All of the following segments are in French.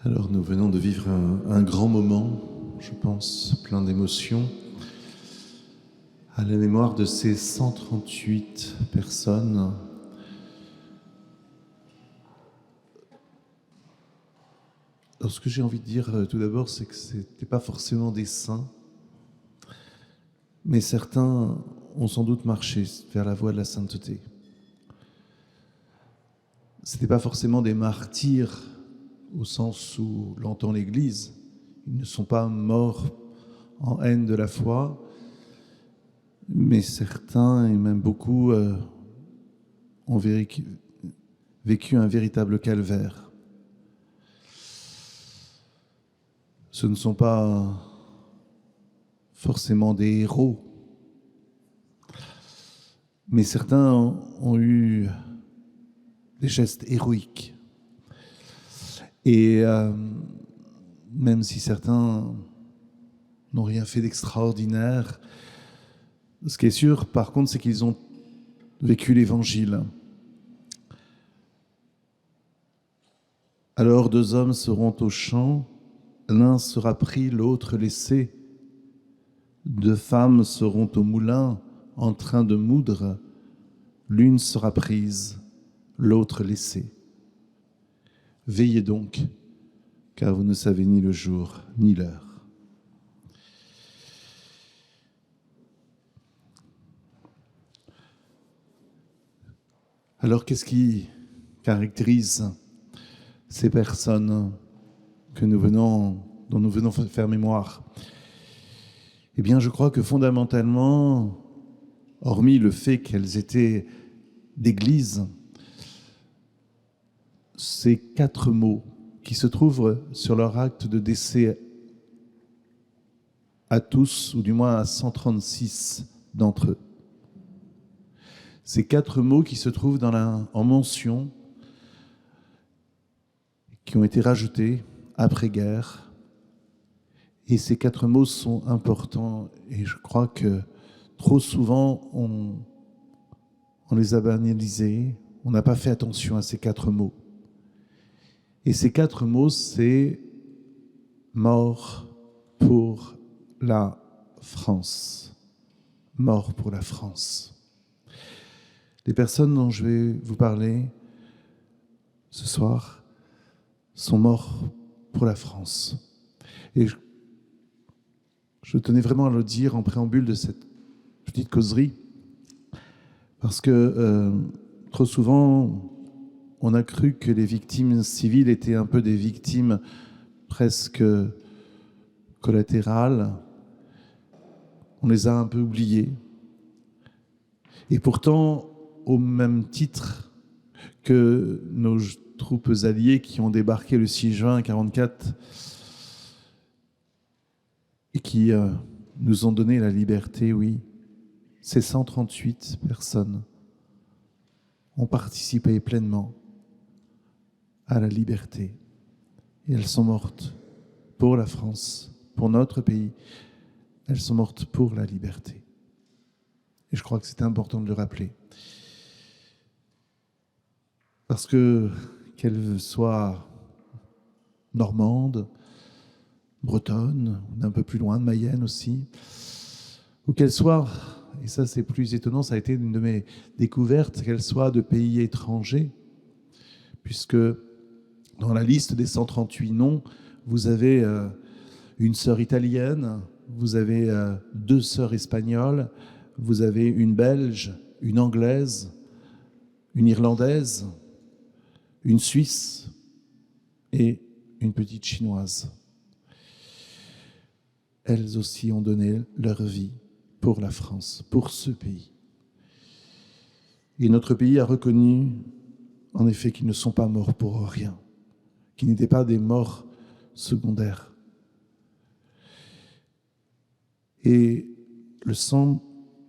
Alors nous venons de vivre un grand moment, je pense, plein d'émotions, à la mémoire de ces 138 personnes. Alors ce que j'ai envie de dire tout d'abord, c'est que ce n'étaient pas forcément des saints, mais certains ont sans doute marché vers la voie de la sainteté. Ce n'étaient pas forcément des martyrs au sens où l'entend l'Église. Ils ne sont pas morts en haine de la foi, mais certains, et même beaucoup, ont vécu un véritable calvaire. Ce ne sont pas forcément des héros, mais certains ont eu des gestes héroïques. Et même si certains n'ont rien fait d'extraordinaire, ce qui est sûr, par contre, c'est qu'ils ont vécu l'Évangile. Alors 2 hommes seront au champ, l'un sera pris, l'autre laissé. 2 femmes seront au moulin en train de moudre, l'une sera prise, l'autre laissée. Veillez donc, car vous ne savez ni le jour ni l'heure. Alors, qu'est-ce qui caractérise ces personnes dont nous venons faire mémoire? Eh bien, je crois que fondamentalement, hormis le fait qu'elles étaient d'église, ces 4 mots qui se trouvent sur leur acte de décès à tous, ou du moins à 136 d'entre eux. Ces 4 mots qui se trouvent en mention, qui ont été rajoutés après-guerre. Et ces 4 mots sont importants, et je crois que trop souvent, on les a banalisés, on n'a pas fait attention à ces 4 mots. Et ces 4 mots, c'est mort pour la France. Mort pour la France. Les personnes dont je vais vous parler ce soir sont morts pour la France. Et je tenais vraiment à le dire en préambule de cette petite causerie, parce que trop souvent, on a cru que les victimes civiles étaient un peu des victimes presque collatérales. On les a un peu oubliées. Et pourtant, au même titre que nos troupes alliées qui ont débarqué le 6 juin 1944 et qui nous ont donné la liberté, oui, ces 138 personnes ont participé pleinement à la liberté. Et elles sont mortes pour la France, pour notre pays. Elles sont mortes pour la liberté. Et je crois que c'est important de le rappeler. Parce que, qu'elles soient normandes, bretonnes, un peu plus loin de Mayenne aussi, ou qu'elles soient, et ça c'est plus étonnant, ça a été une de mes découvertes, qu'elles soient de pays étrangers, puisque dans la liste des 138 noms, vous avez une sœur italienne, vous avez 2 sœurs espagnoles, vous avez une Belge, une Anglaise, une Irlandaise, une Suisse et une petite Chinoise. Elles aussi ont donné leur vie pour la France, pour ce pays. Et notre pays a reconnu, en effet, qu'ils ne sont pas morts pour rien, qu'ils n'étaient pas des morts secondaires. Et le sang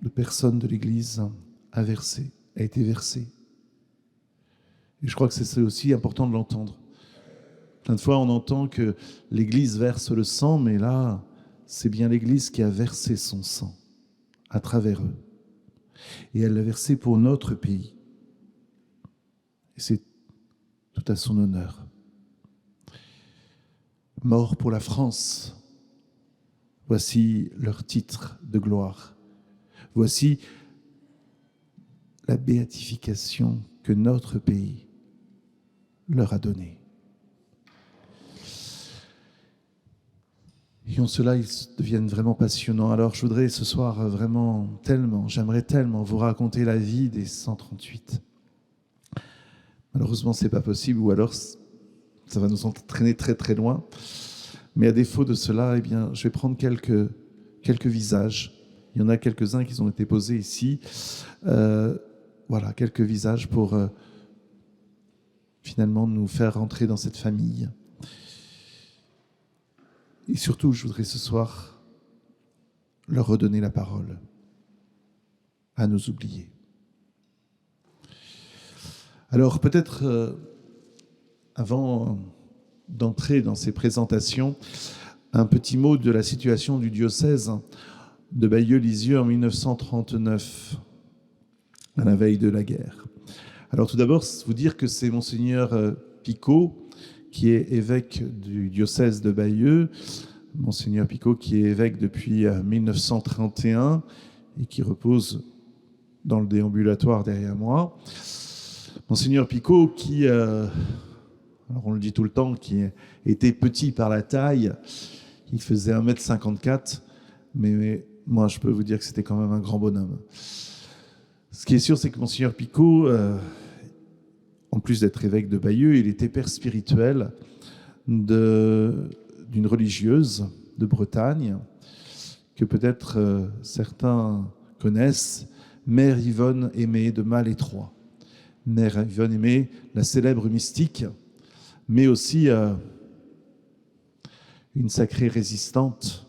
de personnes de l'Église a été versé. Et je crois que c'est aussi important de l'entendre. Plein de fois, on entend que l'Église verse le sang, mais là, c'est bien l'Église qui a versé son sang à travers eux. Et elle l'a versé pour notre pays. Et c'est tout à son honneur. Mort pour la France. Voici leur titre de gloire. Voici la béatification que notre pays leur a donnée. Et en cela, ils deviennent vraiment passionnants. Alors, je voudrais ce soir j'aimerais tellement vous raconter la vie des 138. Malheureusement, ce n'est pas possible, ou alors ça va nous entraîner très très loin. Mais à défaut de cela, eh bien, je vais prendre quelques visages. Il y en a quelques-uns qui ont été posés ici. Voilà, quelques visages pour finalement nous faire rentrer dans cette famille. Et surtout, je voudrais ce soir leur redonner la parole à nos oubliés. Alors peut-être, avant d'entrer dans ces présentations, un petit mot de la situation du diocèse de Bayeux-Lisieux en 1939, à la veille de la guerre. Alors tout d'abord, vous dire que c'est Monseigneur Picot, qui est évêque du diocèse de Bayeux, Monseigneur Picot qui est évêque depuis 1931 et qui repose dans le déambulatoire derrière moi. Monseigneur Picot qui, alors on le dit tout le temps, qui était petit par la taille, il faisait 1m54, mais moi je peux vous dire que c'était quand même un grand bonhomme. Ce qui est sûr, c'est que Monseigneur Picot, en plus d'être évêque de Bayeux, il était père spirituel d'une religieuse de Bretagne, que peut-être certains connaissent, Mère Yvonne Aimée de Malétroit. Mère Yvonne Aimée, la célèbre mystique, mais aussi une sacrée résistante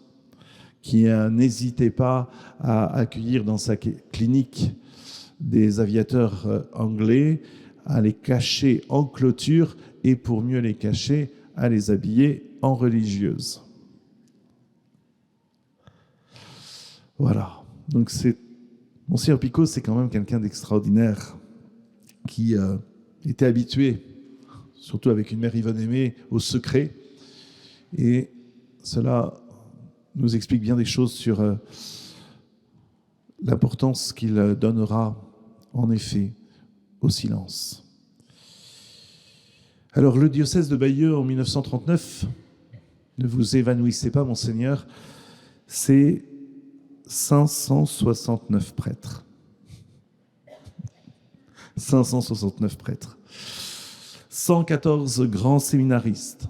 qui n'hésitait pas à accueillir dans sa clinique des aviateurs anglais, à les cacher en clôture et pour mieux les cacher, à les habiller en religieuse. Voilà. Donc Monseigneur Picot, c'est quand même quelqu'un d'extraordinaire qui était habitué, surtout avec une mère Yvonne Aimée, au secret. Et cela nous explique bien des choses sur l'importance qu'il donnera, en effet, au silence. Alors, le diocèse de Bayeux en 1939, ne vous évanouissez pas, Monseigneur, c'est 569 prêtres. 569 prêtres. 114 grands séminaristes.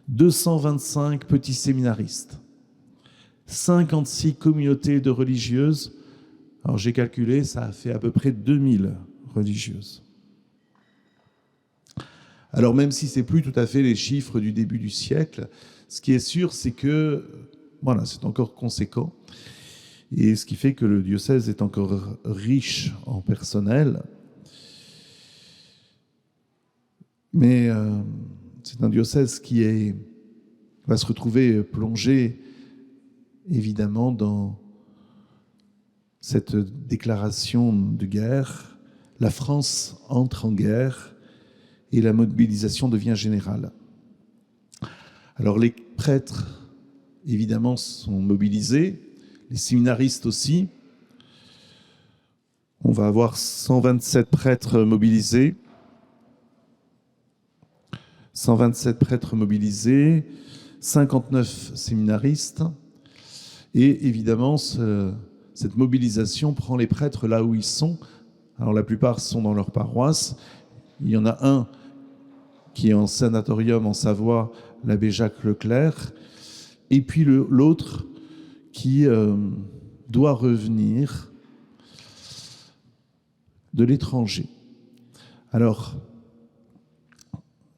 225 petits séminaristes. 56 communautés de religieuses. Alors, j'ai calculé, ça a fait à peu près 2000 religieuses. Alors même si ce n'est plus tout à fait les chiffres du début du siècle, ce qui est sûr, c'est que voilà, c'est encore conséquent. Et ce qui fait que le diocèse est encore riche en personnel. Mais c'est un diocèse qui va se retrouver plongé, évidemment, dans cette déclaration de guerre. La France entre en guerre et la mobilisation devient générale. Alors les prêtres, évidemment, sont mobilisés, les séminaristes aussi. On va avoir 127 prêtres mobilisés. 127 prêtres mobilisés, 59 séminaristes. Et évidemment, cette mobilisation prend les prêtres là où ils sont. Alors la plupart sont dans leur paroisse. Il y en a un qui est en sanatorium en Savoie, l'abbé Jacques Leclerc. Et puis l'autre qui doit revenir de l'étranger. Alors,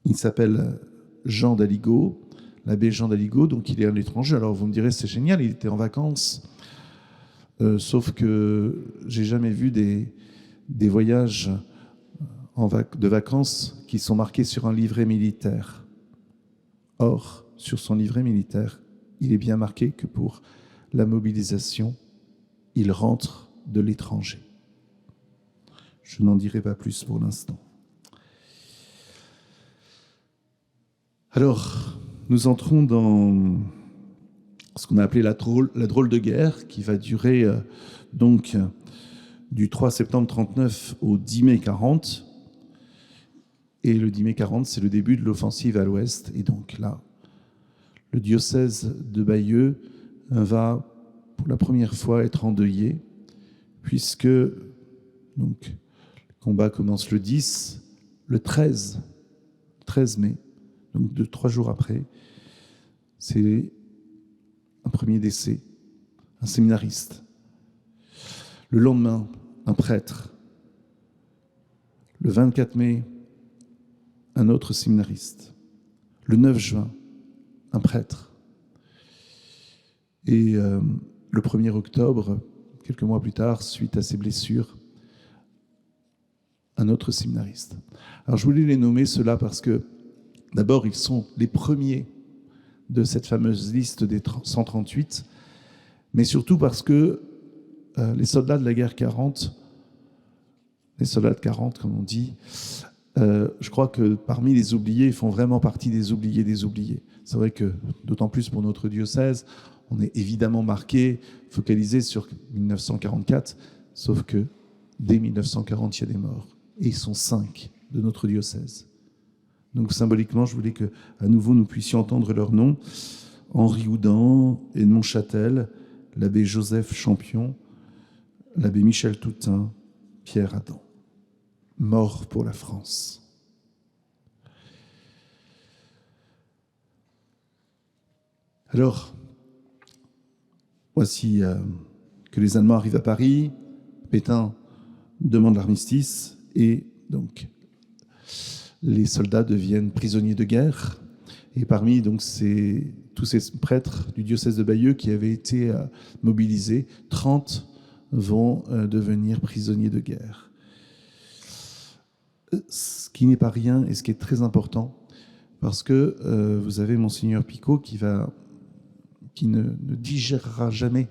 il s'appelle Jean d'Aligot, l'abbé Jean d'Aligot, donc il est à l'étranger. Alors vous me direz, c'est génial, il était en vacances. Sauf que j'ai jamais vu des voyages de vacances qui sont marqués sur un livret militaire. Or, sur son livret militaire, il est bien marqué que pour la mobilisation, il rentre de l'étranger. Je n'en dirai pas plus pour l'instant. Alors, nous entrons dans ce qu'on a appelé la drôle de guerre, qui va durer donc du 3 septembre 39 au 10 mai 40. Et le 10 mai 40, c'est le début de l'offensive à l'ouest. Et donc là, le diocèse de Bayeux va pour la première fois être endeuillé, puisque donc, le combat commence le 10, le 13 mai, donc 3 jours après, c'est un premier décès, un séminariste. Le lendemain, un prêtre. Le 24 mai, un autre séminariste. Le 9 juin, un prêtre. Et le 1er octobre, quelques mois plus tard, suite à ses blessures, un autre séminariste. Alors je voulais les nommer ceux-là parce que, d'abord, ils sont les premiers de cette fameuse liste des 138, mais surtout parce que les soldats de la guerre 40, les soldats de 40, comme on dit, je crois que parmi les oubliés, ils font vraiment partie des oubliés des oubliés. C'est vrai que, d'autant plus pour notre diocèse, on est évidemment marqué, focalisé sur 1944, sauf que dès 1940, il y a des morts. Et ils sont 5 de notre diocèse. Donc symboliquement, je voulais que, à nouveau, nous puissions entendre leurs noms. Henri Houdan, Edmond Châtel, l'abbé Joseph Champion, l'abbé Michel Toutain, Pierre Adam. Morts pour la France. Alors, voici que les Allemands arrivent à Paris, Pétain demande l'armistice, et donc les soldats deviennent prisonniers de guerre. Et parmi donc, tous ces prêtres du diocèse de Bayeux qui avaient été mobilisés, 30 vont devenir prisonniers de guerre. Ce qui n'est pas rien et ce qui est très important, parce que vous avez Monseigneur Picot qui ne digérera jamais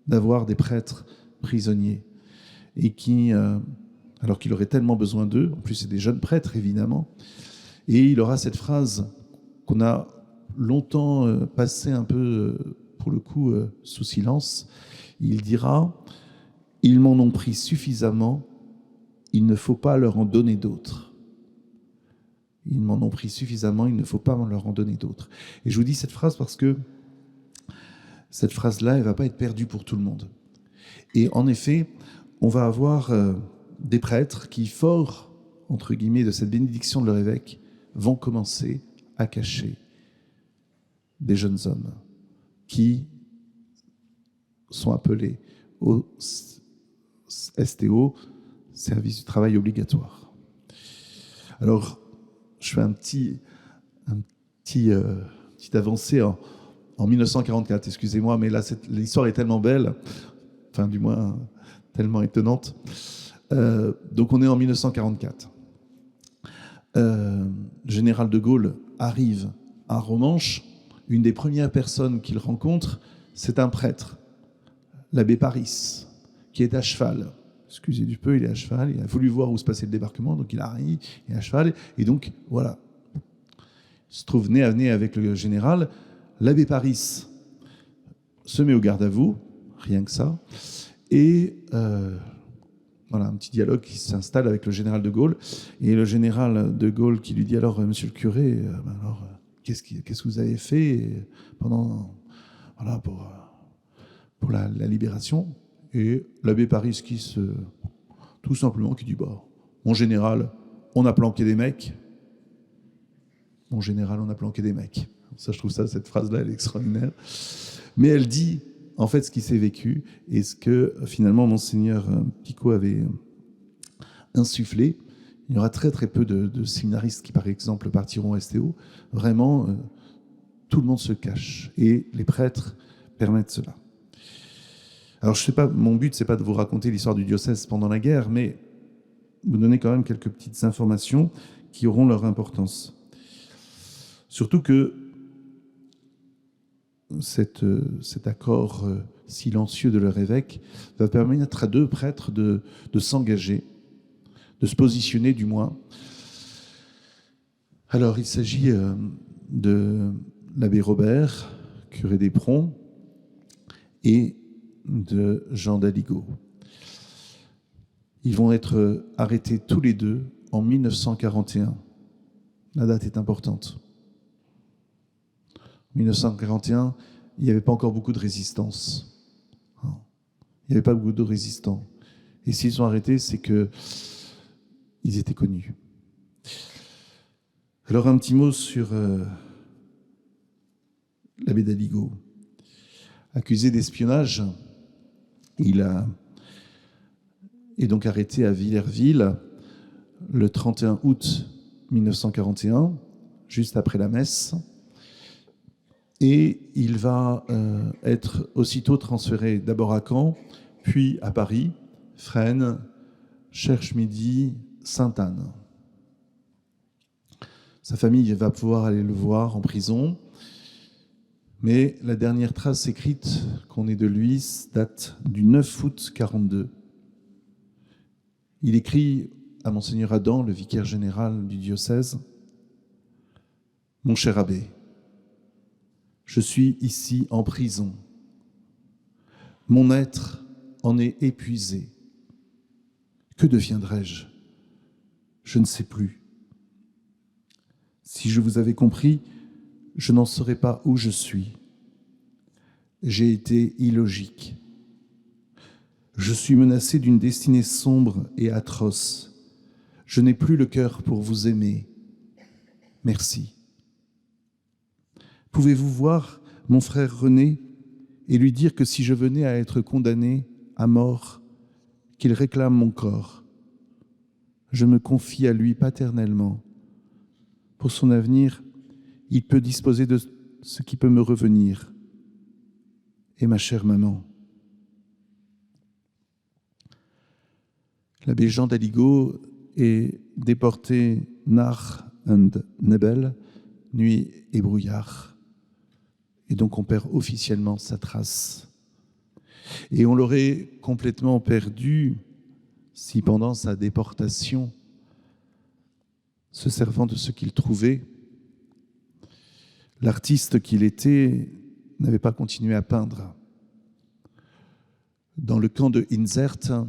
d'avoir des prêtres prisonniers et qui, alors qu'il aurait tellement besoin d'eux, en plus c'est des jeunes prêtres évidemment, et il aura cette phrase qu'on a longtemps passée un peu, pour le coup, sous silence. Il dira « Ils m'en ont pris suffisamment, il ne faut pas leur en donner d'autres. » Ils m'en ont pris suffisamment, il ne faut pas leur en donner d'autres. Et je vous dis cette phrase parce que cette phrase-là, elle ne va pas être perdue pour tout le monde. Et en effet, on va avoir des prêtres qui, forts, entre guillemets, de cette bénédiction de leur évêque, vont commencer à cacher des jeunes hommes qui sont appelés au STO, service du travail obligatoire. Alors, je fais une petite avancée en 1944, excusez-moi, mais là, l'histoire est tellement belle, enfin, du moins, tellement étonnante. Donc, on est en 1944. Général de Gaulle arrive à Romanche. Une des premières personnes qu'il rencontre, c'est un prêtre, l'abbé Paris, qui est à cheval. Excusez du peu, il est à cheval. Il a voulu voir où se passait le débarquement, donc il arrive, il est à cheval. Et donc, voilà. Il se trouve nez à nez avec le général. L'abbé Paris se met au garde à vous, rien que ça. Et voilà, un petit dialogue qui s'installe avec le général de Gaulle. Et le général de Gaulle qui lui dit « Alors, monsieur le curé, qu'est-ce que vous avez fait pendant, voilà, pour la libération ?» Et l'abbé Paris tout simplement qui dit « Mon général, on a planqué des mecs. Mon général, on a planqué des mecs. » Ça, je trouve cette phrase-là, elle est extraordinaire. Mais elle dit, en fait, ce qui s'est vécu et ce que, finalement, Monseigneur Picot avait insufflé. Il y aura très, très peu de séminaristes qui, par exemple, partiront au STO. Vraiment, tout le monde se cache. Et les prêtres permettent cela. Alors, je sais pas, mon but, c'est pas de vous raconter l'histoire du diocèse pendant la guerre, mais vous donner quand même quelques petites informations qui auront leur importance. Surtout que cet accord silencieux de leur évêque va permettre à 2 prêtres de s'engager, de se positionner du moins. Alors, il s'agit de l'abbé Robert, curé d'Éperon, et de Jean d'Aligot. Ils vont être arrêtés tous les deux en 1941. La date est importante. En 1941, il n'y avait pas encore beaucoup de résistance. Il n'y avait pas beaucoup de résistants. Et s'ils sont arrêtés, c'est qu'ils étaient connus. Alors un petit mot sur l'abbé d'Aligot. Accusé d'espionnage, il est donc arrêté à Villerville le 31 août 1941, juste après la messe. Et il va être aussitôt transféré d'abord à Caen, puis à Paris, Fresnes, Cherche-Midi, Sainte-Anne. Sa famille va pouvoir aller le voir en prison, mais la dernière trace écrite qu'on ait de lui date du 9 août 1942. Il écrit à Monseigneur Adam, le vicaire général du diocèse, « Mon cher abbé, je suis ici en prison. Mon être en est épuisé. Que deviendrai-je? Je ne sais plus. Si je vous avais compris, je n'en saurais pas où je suis. J'ai été illogique. Je suis menacé d'une destinée sombre et atroce. Je n'ai plus le cœur pour vous aimer. Merci. Pouvez-vous voir mon frère René et lui dire que si je venais à être condamné à mort, qu'il réclame mon corps. Je me confie à lui paternellement. Pour son avenir, il peut disposer de ce qui peut me revenir. Et ma chère maman. L'abbé Jean d'Aligot est déporté nach und Nebel, nuit et brouillard. Et donc on perd officiellement sa trace. Et on l'aurait complètement perdu si pendant sa déportation, se servant de ce qu'il trouvait, l'artiste qu'il était n'avait pas continué à peindre. Dans le camp de Inzert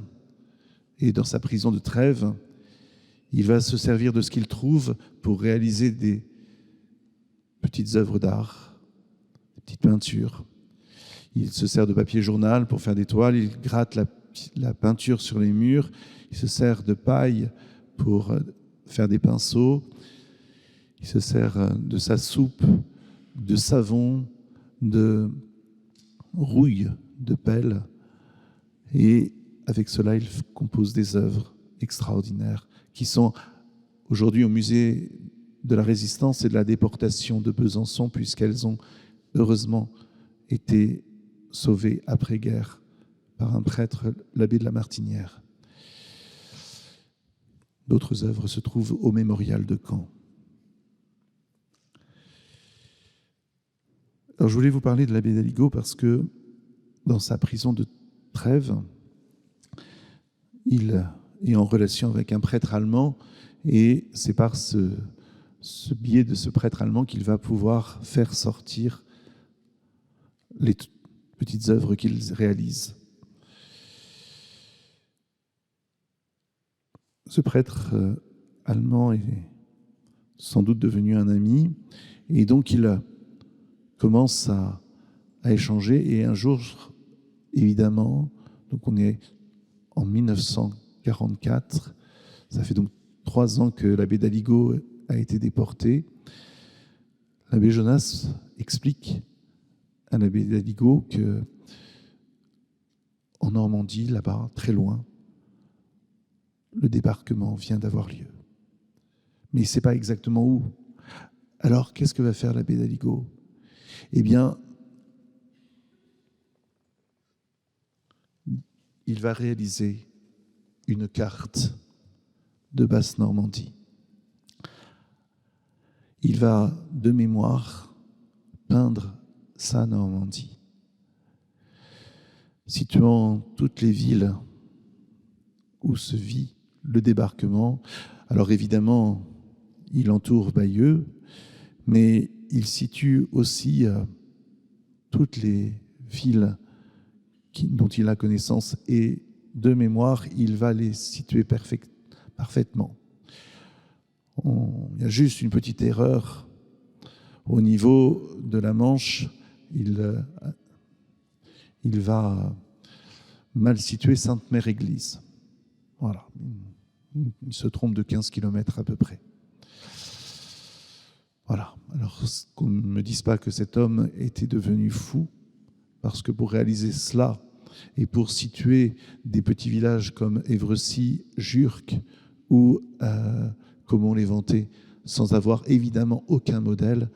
et dans sa prison de Trèves, il va se servir de ce qu'il trouve pour réaliser des petites œuvres d'art, des petites peintures. Il se sert de papier journal pour faire des toiles, il gratte la peinture sur les murs, il se sert de paille pour faire des pinceaux, il se sert de sa soupe, de savon, de rouille, de pelle, et avec cela, il compose des œuvres extraordinaires qui sont aujourd'hui au musée de la Résistance et de la déportation de Besançon, puisqu'elles ont heureusement été sauvées après-guerre par un prêtre, l'abbé de la Martinière. D'autres œuvres se trouvent au mémorial de Caen. Alors, je voulais vous parler de l'abbé d'Aligot parce que dans sa prison de Trèves, il est en relation avec un prêtre allemand et c'est par ce biais de ce prêtre allemand qu'il va pouvoir faire sortir les petites œuvres qu'il réalise. Ce prêtre allemand est sans doute devenu un ami et donc il commence à échanger et un jour, évidemment, donc on est en 1944, ça fait donc 3 ans que l'abbé d'Aligot a été déporté. L'abbé Jonas explique à l'abbé d'Aligot que en Normandie, là-bas, très loin, le débarquement vient d'avoir lieu. Mais il ne sait pas exactement où. Alors, qu'est-ce que va faire l'abbé d'Aligot? Eh bien, il va réaliser une carte de Basse-Normandie. Il va, de mémoire, peindre sa Normandie, situant toutes les villes où se vit le débarquement. Alors évidemment, il entoure Bayeux, mais il situe aussi toutes les villes dont il a connaissance, et de mémoire, il va les situer parfaitement. Il y a juste une petite erreur au niveau de la Manche. Il va mal situer Sainte-Mère-Église. Voilà. Il se trompe de 15 km à peu près. Voilà. Alors, qu'on ne me dise pas que cet homme était devenu fou, parce que pour réaliser cela, et pour situer des petits villages comme Évrecy, Jurques ou Caumont-les-Ventés, sans avoir évidemment aucun modèle,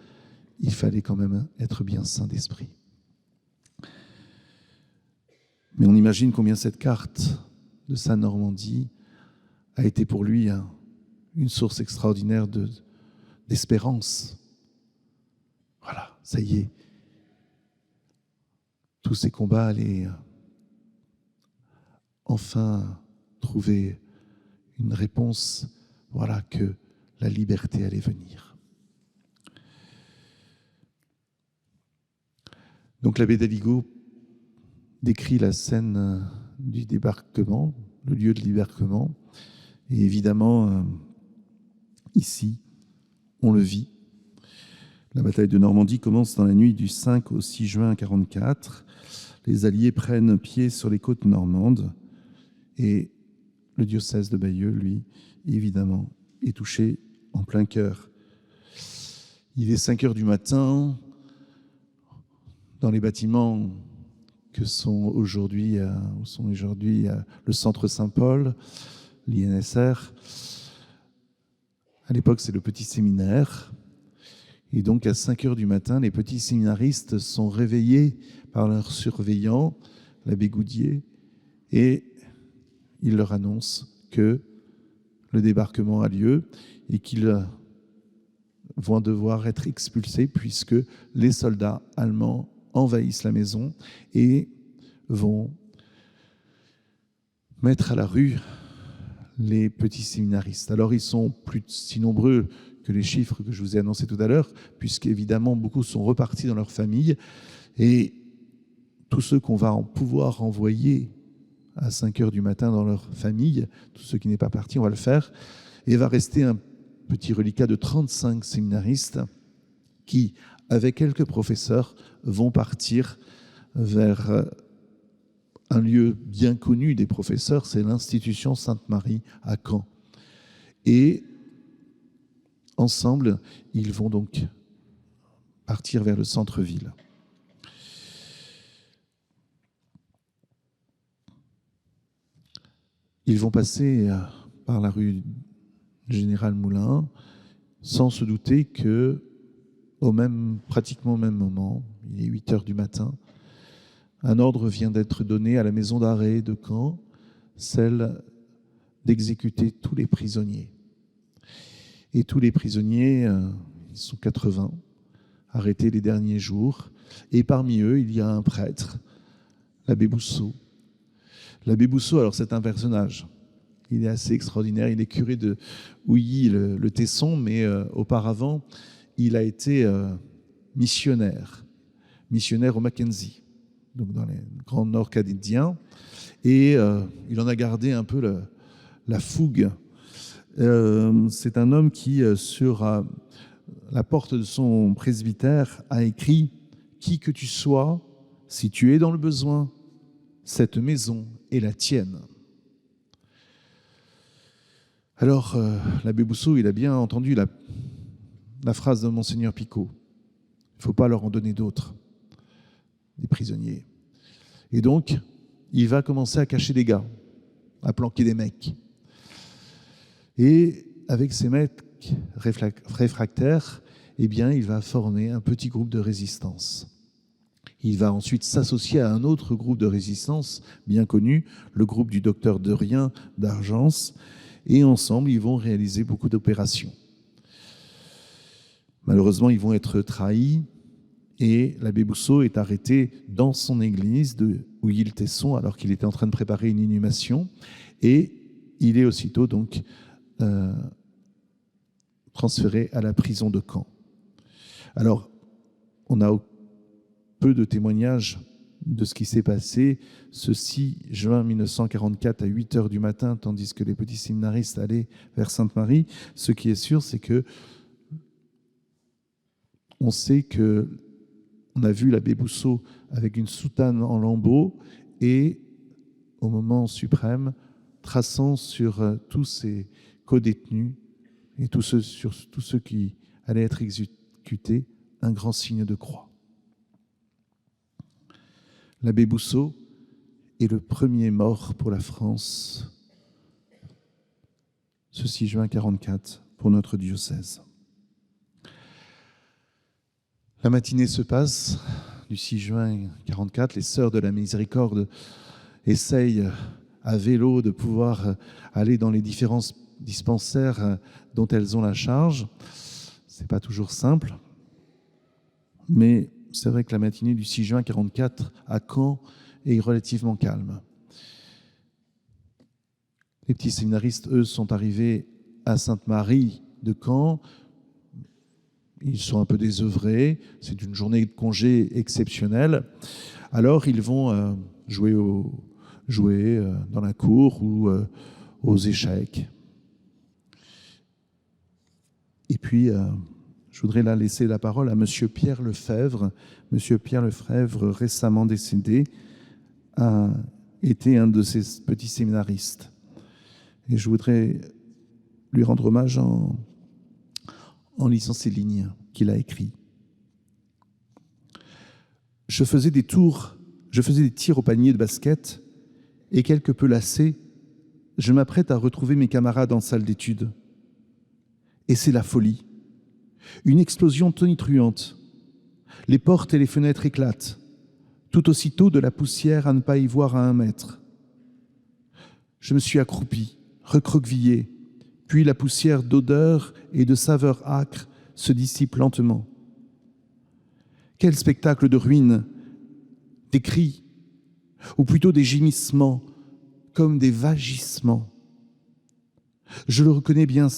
il fallait quand même être bien saint d'esprit. Mais on imagine combien cette carte de sa Normandie a été pour lui une source extraordinaire d'espérance. Voilà, ça y est. Tous ces combats allaient enfin trouver une réponse, voilà, que la liberté allait venir. Donc l'abbé d'Aligot décrit la scène du débarquement, le lieu de débarquement, et évidemment, ici, on le vit. La bataille de Normandie commence dans la nuit du 5 au 6 juin 1944. Les Alliés prennent pied sur les côtes normandes et le diocèse de Bayeux, lui, évidemment, est touché en plein cœur. Il est 5 heures du matin, dans les bâtiments que sont aujourd'hui le centre Saint-Paul, l'INSR. À l'époque, c'est le petit séminaire. Et donc, à 5 heures du matin, les petits séminaristes sont réveillés par leur surveillant, l'abbé Goudier, et il leur annonce que le débarquement a lieu et qu'ils vont devoir être expulsés puisque les soldats allemands envahissent la maison et vont mettre à la rue les petits séminaristes. Alors, ils sont plus si nombreux que les chiffres que je vous ai annoncés tout à l'heure, puisqu'évidemment, beaucoup sont repartis dans leur famille, et tous ceux qu'on va pouvoir envoyer à 5 heures du matin dans leur famille, tous ceux qui n'est pas parti, on va le faire, et va rester un petit reliquat de 35 séminaristes qui, avec quelques professeurs, vont partir vers un lieu bien connu des professeurs, c'est l'institution Sainte-Marie à Caen. Et ensemble, ils vont donc partir vers le centre-ville. Ils vont passer par la rue Général Moulin sans se douter que, pratiquement au même moment, il est 8 heures du matin, un ordre vient d'être donné à la maison d'arrêt de Caen, celle d'exécuter tous les prisonniers. Et tous les prisonniers, ils sont 80, arrêtés les derniers jours. Et parmi eux, il y a un prêtre, l'abbé Bousseau. L'abbé Bousseau, alors c'est un personnage. Il est assez extraordinaire. Il est curé de Houilly, le Tesson, mais auparavant, il a été missionnaire au Mackenzie, donc dans les grands nord canadiens. Et il en a gardé un peu la fougue. C'est un homme qui, sur la porte de son presbytère, a écrit « Qui que tu sois, si tu es dans le besoin, cette maison est la tienne. » Alors, l'abbé Bousseau, il a bien entendu la phrase de Monseigneur Picot. Il ne faut pas leur en donner d'autres, des prisonniers. Et donc, il va commencer à cacher des gars, à planquer des mecs. Et avec ces mecs réfractaires, eh bien, il va former un petit groupe de résistance. Il va ensuite s'associer à un autre groupe de résistance bien connu, le groupe du docteur Derrien d'Argence, et ensemble, ils vont réaliser beaucoup d'opérations. Malheureusement, ils vont être trahis et l'abbé Bousseau est arrêté dans son église de Houilly-le-Tesson alors qu'il était en train de préparer une inhumation et il est aussitôt donc transféré à la prison de Caen. Alors, on a peu de témoignages de ce qui s'est passé ce 6 juin 1944 à 8 heures du matin, tandis que les petits séminaristes allaient vers Sainte-Marie. Ce qui est sûr, c'est que on sait qu'on a vu l'abbé Bousseau avec une soutane en lambeaux et, au moment suprême, traçant sur tous ces co-détenus et sur tous ceux qui allaient être exécutés un grand signe de croix. L'abbé Bousseau est le premier mort pour la France ce 6 juin 1944 pour notre diocèse. La matinée se passe du 6 juin 1944. Les Sœurs de la Miséricorde essayent à vélo de pouvoir aller dans les différents dispensaires dont elles ont la charge. Ce n'est pas toujours simple, mais c'est vrai que la matinée du 6 juin 1944 à Caen est relativement calme. Les petits séminaristes, eux, sont arrivés à Sainte-Marie de Caen. Ils sont un peu désœuvrés. C'est une journée de congé exceptionnelle. Alors, ils vont jouer dans la cour ou aux échecs. Et puis, je voudrais là laisser la parole à Monsieur Pierre Lefebvre. Monsieur Pierre Lefebvre, récemment décédé, a été un de ces petits séminaristes. Et je voudrais lui rendre hommage en lisant ces lignes qu'il a écrites. Je faisais des tirs au panier de basket et quelque peu lassé, je m'apprête à retrouver mes camarades en salle d'études. Et c'est la folie. Une explosion tonitruante. Les portes et les fenêtres éclatent. Tout aussitôt de la poussière à ne pas y voir à 1 mètre. Je me suis accroupi, recroquevillé, puis la poussière d'odeur et de saveur âcre se dissipe lentement. Quel spectacle de ruines, des cris, ou plutôt des gémissements, comme des vagissements. Je la reconnais bien,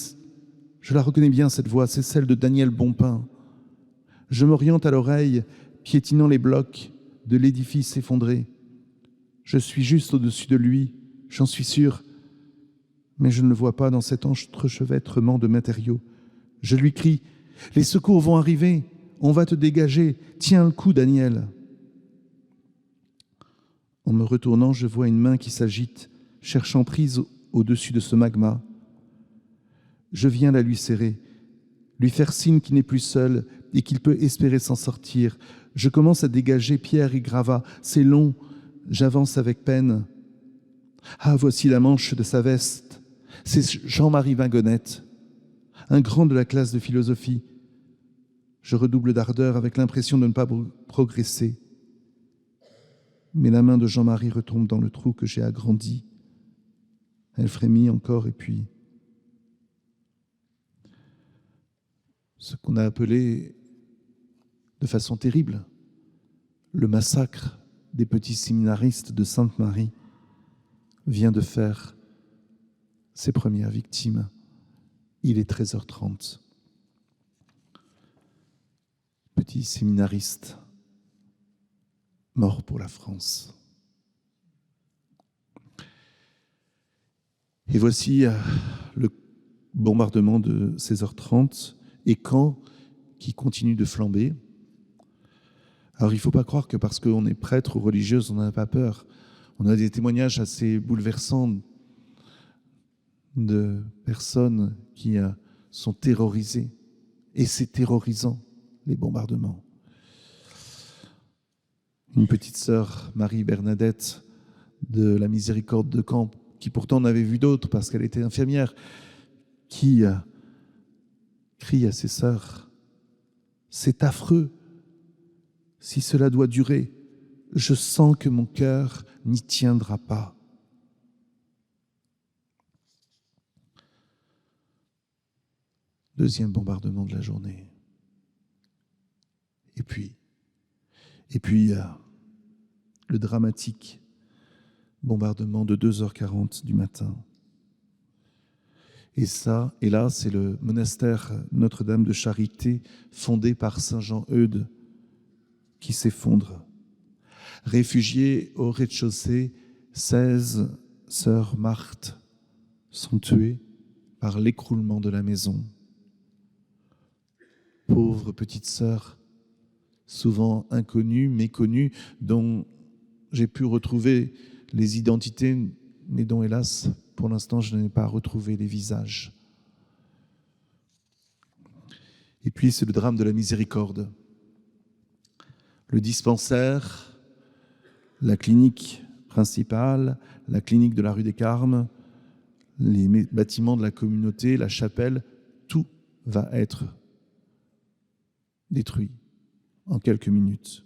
cette voix, c'est celle de Daniel Bompin. Je m'oriente à l'oreille, piétinant les blocs de l'édifice effondré. Je suis juste au-dessus de lui, j'en suis sûr, mais je ne le vois pas dans cet entrechevêtrement de matériaux. Je lui crie « Les secours vont arriver, on va te dégager, tiens le coup, Daniel !» En me retournant, je vois une main qui s'agite, cherchant prise au-dessus de ce magma. Je viens la lui serrer, lui faire signe qu'il n'est plus seul et qu'il peut espérer s'en sortir. Je commence à dégager pierre et gravats. C'est long, j'avance avec peine. Ah, voici la manche de sa veste. C'est Jean-Marie Wagonnette, un grand de la classe de philosophie. Je redouble d'ardeur avec l'impression de ne pas progresser. Mais la main de Jean-Marie retombe dans le trou que j'ai agrandi. Elle frémit encore et puis... ce qu'on a appelé de façon terrible le massacre des petits séminaristes de Sainte-Marie vient de faire ses premières victimes. Il est 13h30. Petits séminaristes morts pour la France. Et voici le bombardement de 16h30 et Caen qui continue de flamber. Alors il ne faut pas croire que parce qu'on est prêtre ou religieuse, on n'a pas peur. On a des témoignages assez bouleversants de personnes qui sont terrorisées. Et c'est terrorisant, les bombardements. Une petite sœur, Marie-Bernadette, de la Miséricorde de Caen, qui pourtant en avait vu d'autres parce qu'elle était infirmière, qui crie à ses sœurs, « C'est affreux, si cela doit durer, je sens que mon cœur n'y tiendra pas. » Deuxième bombardement de la journée. Et puis le dramatique bombardement de 2h40 du matin. Et là, c'est le monastère Notre-Dame de Charité, fondé par Saint Jean Eudes, qui s'effondre. Réfugiées au rez-de-chaussée, 16 sœurs Marthe sont tuées par l'écroulement de la maison. Pauvres petites sœurs, souvent inconnues, méconnues, dont j'ai pu retrouver les identités, mais dont, hélas, pour l'instant, je n'ai pas retrouvé les visages. Et puis, c'est le drame de la miséricorde. Le dispensaire, la clinique principale, la clinique de la rue des Carmes, les bâtiments de la communauté, la chapelle, tout va être détruit en quelques minutes.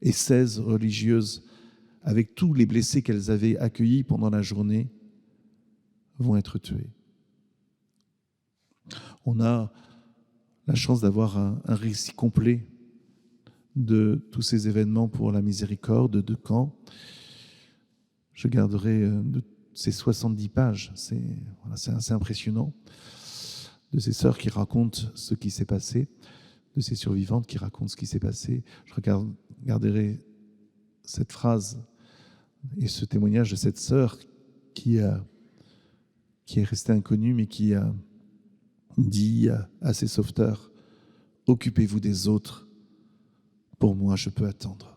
Et 16 religieuses, avec tous les blessés qu'elles avaient accueillis pendant la journée, vont être tuées. On a la chance d'avoir un récit complet de tous ces événements pour la miséricorde de Caen. Je garderai de ces 70 pages, c'est assez impressionnant, de ces sœurs qui racontent ce qui s'est passé, de ces survivantes qui racontent ce qui s'est passé. Je garderai cette phrase et ce témoignage de cette sœur qui est restée inconnue, mais qui a dit à ses sauveteurs: « Occupez-vous des autres, pour moi je peux attendre. »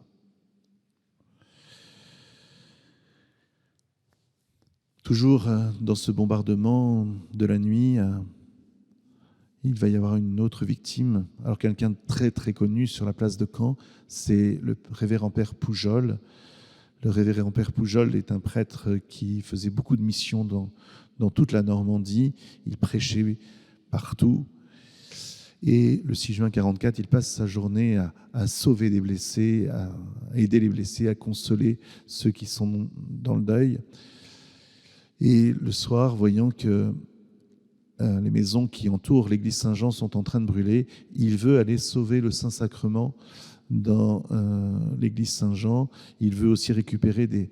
Toujours dans ce bombardement de la nuit, il va y avoir une autre victime. Alors quelqu'un de très très connu sur la place de Caen, c'est le révérend père Poujol. Le révérend père Poujol est un prêtre qui faisait beaucoup de missions dans toute la Normandie. Il prêchait partout. Et le 6 juin 1944, il passe sa journée à sauver des blessés, à aider les blessés, à consoler ceux qui sont dans le deuil. Et le soir, voyant que les maisons qui entourent l'église Saint-Jean sont en train de brûler, il veut aller sauver le Saint-Sacrement dans l'église Saint-Jean. Il veut aussi récupérer des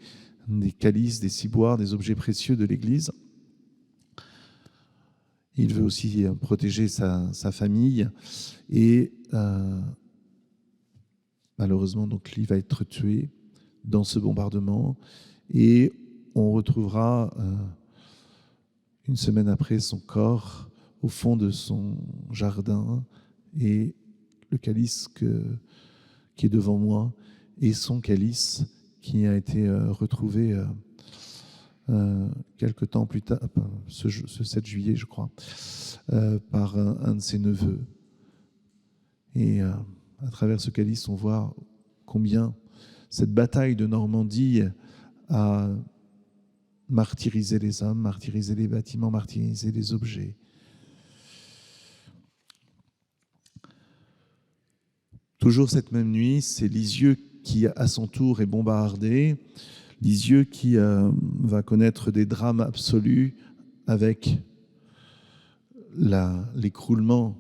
calices, des ciboires, des objets précieux de l'église. Il veut aussi protéger sa famille. Et malheureusement, donc, il va être tué dans ce bombardement. Et on retrouvera une semaine après son corps au fond de son jardin, et le calice qui est devant moi et son calice qui a été retrouvé quelque temps plus tard, ce 7 juillet je crois, par un de ses neveux. Et à travers ce calice, on voit combien cette bataille de Normandie a martyriser les hommes, martyriser les bâtiments, martyriser les objets. Toujours cette même nuit, c'est Lisieux qui, à son tour, est bombardé. Lisieux qui va connaître des drames absolus avec l'écroulement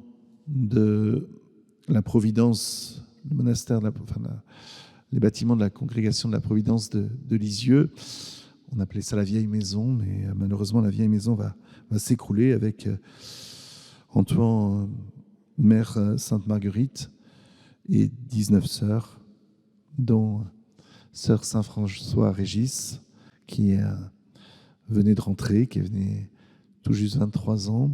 de la Providence, le monastère, les bâtiments de la congrégation de la Providence de Lisieux. On appelait ça la vieille maison, mais malheureusement, la vieille maison va s'écrouler avec Antoine, mère Sainte-Marguerite, et 19 sœurs, dont sœur Saint-François Régis, qui venait de rentrer, qui venait tout juste 23 ans.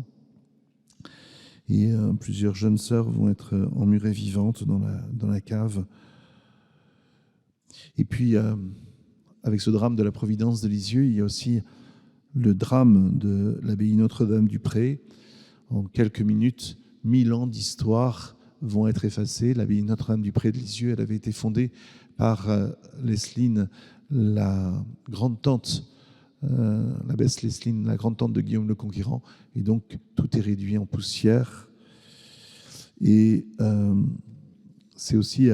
Et plusieurs jeunes sœurs vont être emmurées vivantes dans la cave. Et puis, avec ce drame de la Providence de Lisieux, il y a aussi le drame de l'abbaye Notre-Dame du Pré. En quelques minutes, 1000 ans d'histoire vont être effacés. L'abbaye Notre-Dame du Pré de Lisieux, elle avait été fondée par Lesline, la grande-tante, l'abbesse Lesline, la grande-tante de Guillaume le Conquérant. Et donc, tout est réduit en poussière. Et c'est aussi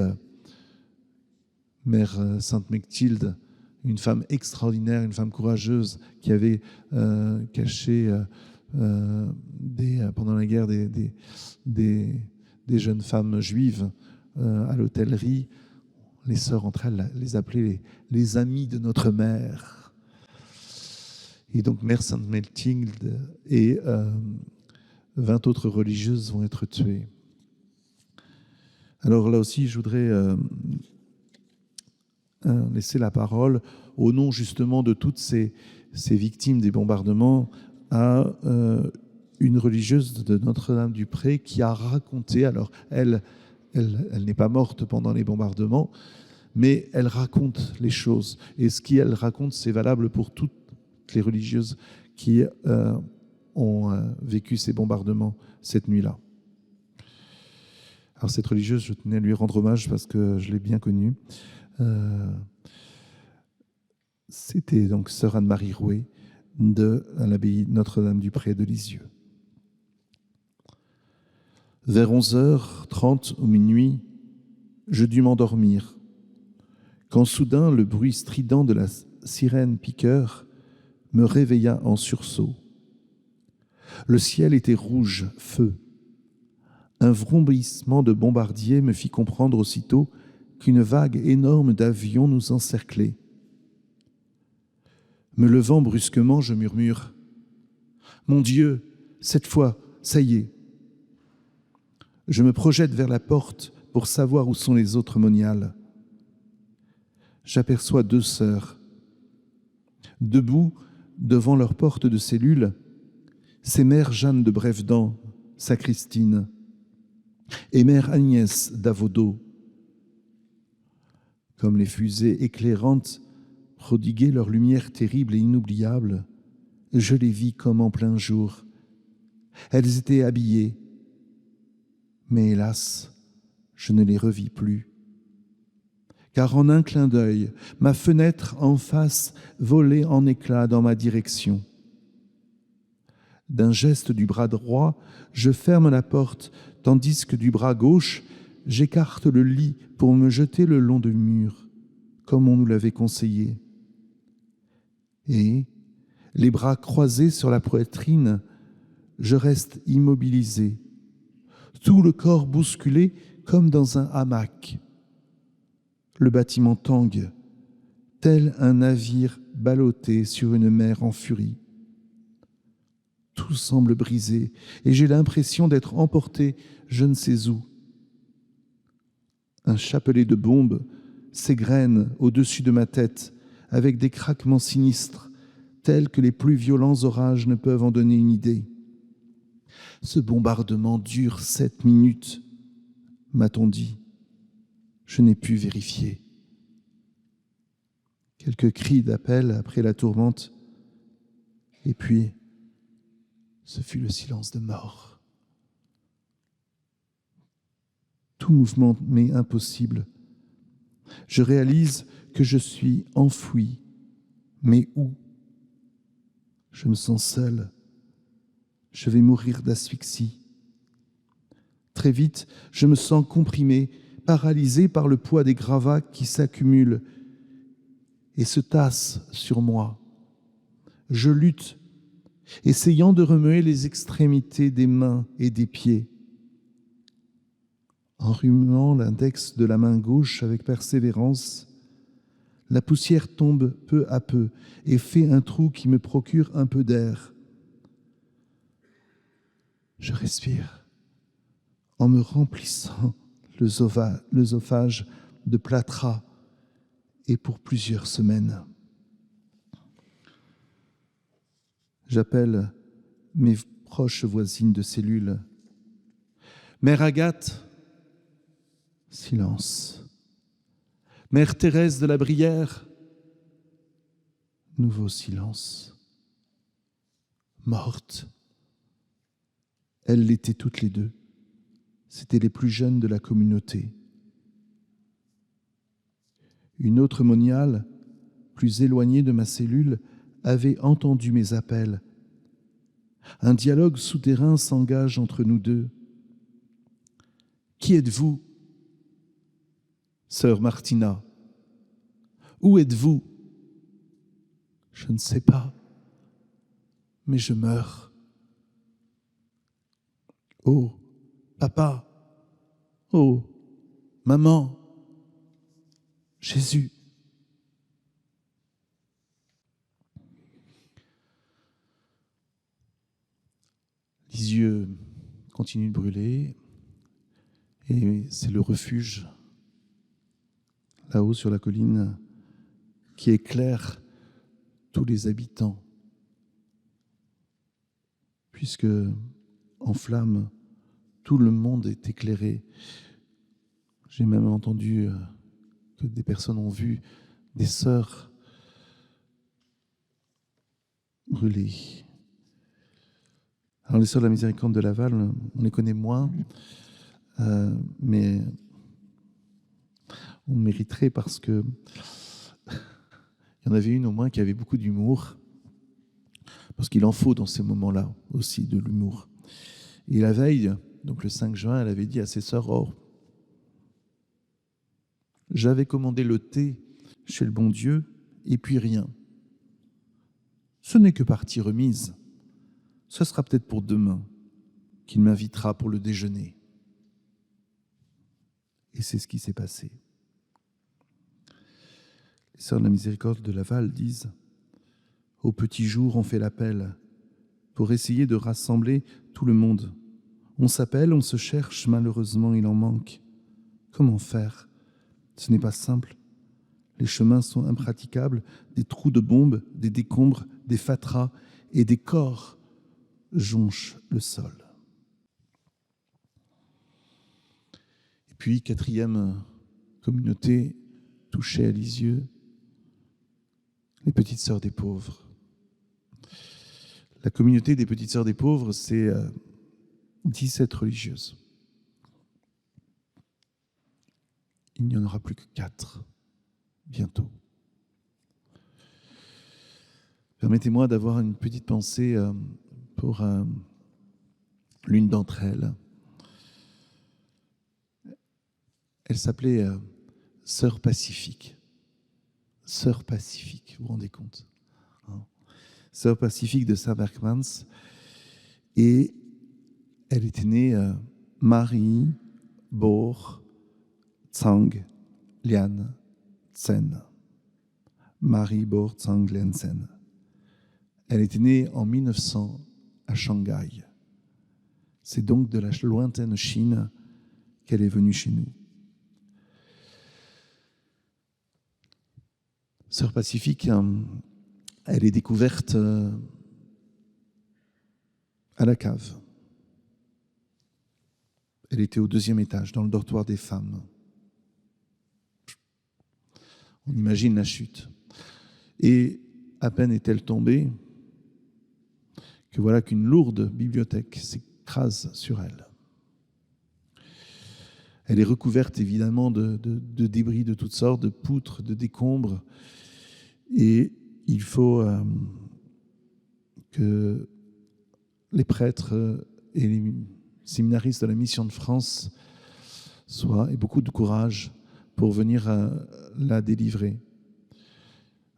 Mère Sainte-Mechtilde, une femme extraordinaire, une femme courageuse qui avait caché pendant la guerre des jeunes femmes juives à l'hôtellerie. Les sœurs entre elles les appelaient les amies de notre mère. Et donc Mère Sainte-Mechtilde et 20 autres religieuses vont être tuées. Alors là aussi, je voudrais laisser la parole au nom justement de toutes ces victimes des bombardements à une religieuse de Notre-Dame-du-Pré qui a raconté, alors elle n'est pas morte pendant les bombardements, mais elle raconte les choses. Et ce qu'elle raconte, c'est valable pour toutes les religieuses qui ont vécu ces bombardements cette nuit-là. Alors cette religieuse, je tenais à lui rendre hommage parce que je l'ai bien connue. C'était donc sœur Anne-Marie Rouet de l'abbaye Notre-Dame-du-Pré de Lisieux. Vers 11h30 au minuit, je dus m'endormir, quand soudain le bruit strident de la sirène piqueur me réveilla en sursaut. Le ciel était rouge, feu. Un vrombissement de bombardiers me fit comprendre aussitôt qu'une vague énorme d'avions nous encerclait. Me levant brusquement, je murmure « Mon Dieu, cette fois, ça y est !» Je me projette vers la porte pour savoir où sont les autres moniales. J'aperçois 2 sœurs. Debout, devant leur porte de cellule, c'est mère Jeanne de Brévedent, sacristine, et mère Agnès d'Avaudot. Comme les fusées éclairantes prodiguaient leur lumière terrible et inoubliable, je les vis comme en plein jour. Elles étaient habillées, mais hélas, je ne les revis plus. Car en un clin d'œil, ma fenêtre en face volait en éclats dans ma direction. D'un geste du bras droit, je ferme la porte, tandis que du bras gauche, j'écarte le lit pour me jeter le long du mur, comme on nous l'avait conseillé. Et, les bras croisés sur la poitrine, je reste immobilisé, tout le corps bousculé comme dans un hamac. Le bâtiment tangue, tel un navire ballotté sur une mer en furie. Tout semble brisé et j'ai l'impression d'être emporté je ne sais où. Un chapelet de bombes s'égrène au-dessus de ma tête avec des craquements sinistres tels que les plus violents orages ne peuvent en donner une idée. Ce bombardement dure 7 minutes, m'a-t-on dit. Je n'ai pu vérifier. Quelques cris d'appel après la tourmente, et puis ce fut le silence de mort. Tout mouvement m'est impossible. Je réalise que je suis enfoui, mais où? Je me sens seul. Je vais mourir d'asphyxie. Très vite, je me sens comprimé, paralysé par le poids des gravats qui s'accumulent et se tassent sur moi. Je lutte, essayant de remuer les extrémités des mains et des pieds. En remuant l'index de la main gauche avec persévérance, la poussière tombe peu à peu et fait un trou qui me procure un peu d'air. Je respire en me remplissant l'œsophage de plâtras et pour plusieurs semaines. J'appelle mes proches voisines de cellule. Mère Agathe, silence. Mère Thérèse de la Brière, nouveau silence. Morte. Elles l'étaient toutes les deux. C'étaient les plus jeunes de la communauté. Une autre moniale, plus éloignée de ma cellule, avait entendu mes appels. Un dialogue souterrain s'engage entre nous deux. Qui êtes-vous? Sœur Martina. Où êtes-vous? Je ne sais pas, mais je meurs. Oh, papa. Oh, maman. Jésus. Les yeux continuent de brûler et c'est le refuge là-haut sur la colline qui éclaire tous les habitants, puisque en flammes, tout le monde est éclairé. J'ai même entendu que des personnes ont vu des sœurs brûlées. Alors les sœurs de la Miséricorde de Laval, on les connaît moins, mais on mériterait parce que il y en avait une au moins qui avait beaucoup d'humour, parce qu'il en faut dans ces moments-là aussi de l'humour. Et la veille, donc le 5 juin, elle avait dit à ses sœurs, « Oh, j'avais commandé le thé chez le bon Dieu, et puis rien. Ce n'est que partie remise. Ce sera peut-être pour demain qu'il m'invitera pour le déjeuner. » Et c'est ce qui s'est passé. Les sœurs de la Miséricorde de Laval disent « Au petit jour, on fait l'appel pour essayer de rassembler tout le monde. On s'appelle, on se cherche, malheureusement, il en manque. Comment faire ? Ce n'est pas simple. Les chemins sont impraticables, des trous de bombes, des décombres, des fatras et des corps jonchent le sol. » Et puis, quatrième communauté touchée à Lisieux, les petites sœurs des pauvres. La communauté des petites sœurs des pauvres, c'est 17 religieuses. Il n'y en aura plus que 4 bientôt. Permettez-moi d'avoir une petite pensée pour l'une d'entre elles. Elle s'appelait Sœur Pacifique. Sœur Pacifique, vous vous rendez compte, hein? Sœur Pacifique de Saint-Bergmans. Et elle était née Marie Bor Tsang Lian Tsen. Marie Bor Tsang Lian Tsen. Elle était née en 1900 à Shanghai. C'est donc de la lointaine Chine qu'elle est venue chez nous. Sœur Pacifique, elle est découverte à la cave. Elle était au 2e étage, dans le dortoir des femmes. On imagine la chute. Et à peine est-elle tombée que voilà qu'une lourde bibliothèque s'écrase sur elle. Elle est recouverte évidemment de débris de toutes sortes, de poutres, de décombres. Et il faut que les prêtres et les séminaristes de la Mission de France aient beaucoup de courage pour venir la délivrer.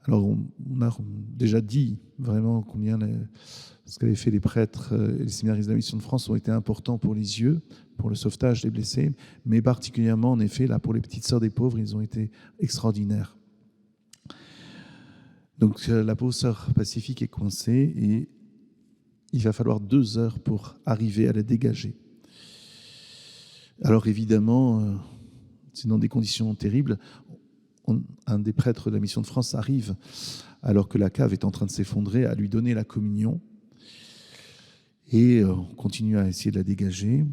Alors, on a déjà dit vraiment combien ce qu'avaient fait les prêtres et les séminaristes de la Mission de France ont été importants pour les yeux, pour le sauvetage des blessés, mais particulièrement, en effet, là, pour les petites sœurs des pauvres, ils ont été extraordinaires. Donc, la pauvre sœur Pacifique est coincée et il va falloir 2 heures pour arriver à la dégager. Alors, évidemment, c'est dans des conditions terribles. Un des prêtres de la Mission de France arrive, alors que la cave est en train de s'effondrer, à lui donner la communion. Et on continue à essayer de la dégager.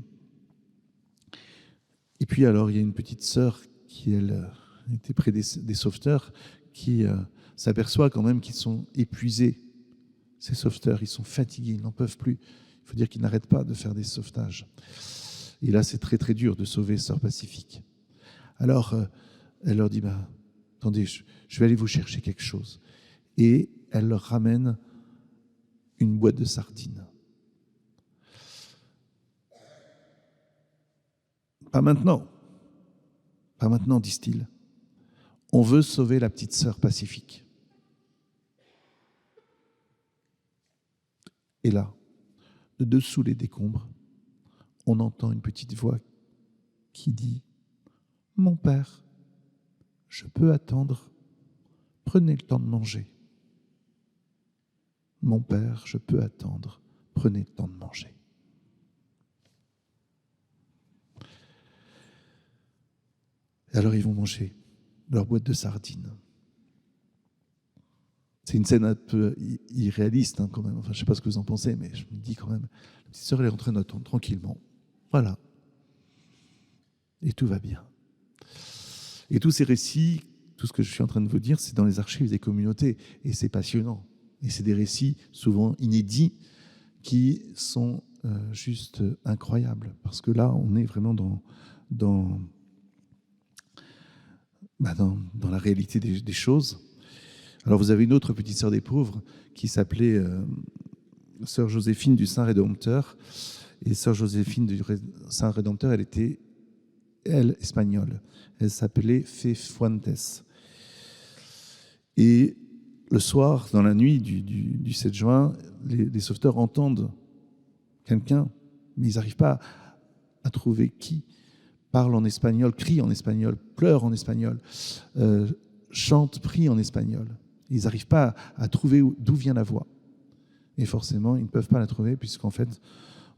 Et puis alors, il y a une petite sœur qui, elle, était près des sauveteurs, qui s'aperçoit quand même qu'ils sont épuisés. Ces sauveteurs, ils sont fatigués, ils n'en peuvent plus. Il faut dire qu'ils n'arrêtent pas de faire des sauvetages. Et là, c'est très très dur de sauver Sœur Pacifique. Alors, elle leur dit, attendez, je vais aller vous chercher quelque chose. Et elle leur ramène une boîte de sardines. Pas maintenant, disent-ils. On veut sauver la petite sœur Pacifique. Et là, de dessous les décombres, on entend une petite voix qui dit « Mon père, je peux attendre, prenez le temps de manger. » Mon père, je peux attendre, prenez le temps de manger. Et alors ils vont manger leur boîte de sardines. C'est une scène un peu irréaliste hein, quand même. Enfin, je ne sais pas ce que vous en pensez, mais je me dis quand même, la petite sœur elle est en train d'attendre tranquillement. Voilà. Et tout va bien. Et tous ces récits, tout ce que je suis en train de vous dire, c'est dans les archives des communautés. Et c'est passionnant. Et c'est des récits souvent inédits qui sont juste incroyables. Parce que là, on est vraiment dans la réalité des choses. Alors vous avez une autre petite sœur des pauvres qui s'appelait sœur Joséphine du Saint Rédempteur. Et sœur Joséphine du Saint Rédempteur, elle était, espagnole. Elle s'appelait Fe Fuentes. Et le soir, dans la nuit du 7 juin, les sauveteurs entendent quelqu'un, mais ils n'arrivent pas à trouver qui parle en espagnol, crie en espagnol, pleure en espagnol, chante, prie en espagnol. Ils n'arrivent pas à trouver d'où vient la voix. Et forcément, ils ne peuvent pas la trouver, puisqu'en fait,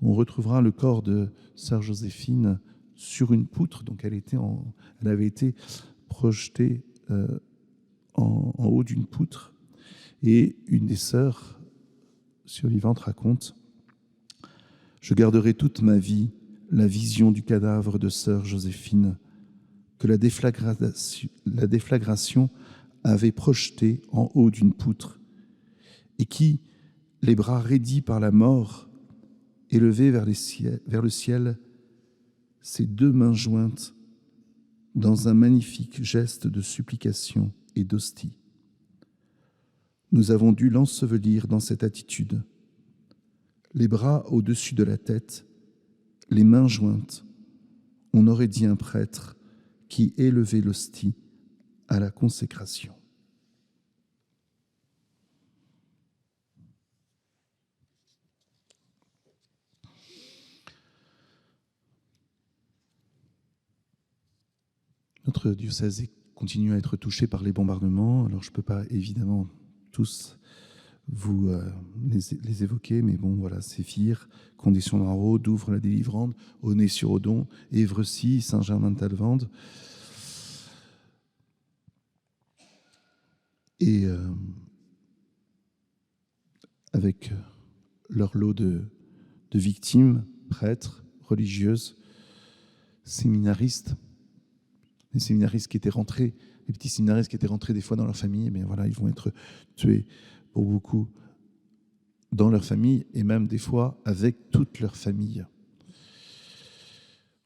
on retrouvera le corps de sœur Joséphine sur une poutre. Donc, elle avait été projetée en haut d'une poutre. Et une des sœurs survivantes raconte « Je garderai toute ma vie la vision du cadavre de sœur Joséphine que la déflagration avait projeté en haut d'une poutre et qui, les bras raidis par la mort, élevait vers le ciel ses deux mains jointes dans un magnifique geste de supplication et d'hostie. Nous avons dû l'ensevelir dans cette attitude, les bras au-dessus de la tête, les mains jointes. On aurait dit un prêtre qui élevait l'hostie à la consécration. Notre diocèse continue à être touché par les bombardements. Alors je ne peux pas évidemment tous vous les évoquer, mais bon, voilà, Séphir, Condé-sur-Noireau, Douvres la délivrante, Aulnay-sur-Odon, Évrecy, Saint-Germain-de-Talvende. Et avec leur lot de victimes, prêtres, religieuses, séminaristes, les séminaristes qui étaient rentrés, les petits séminaristes qui étaient rentrés des fois dans leur famille, mais voilà, ils vont être tués pour beaucoup dans leur famille et même des fois avec toute leur famille.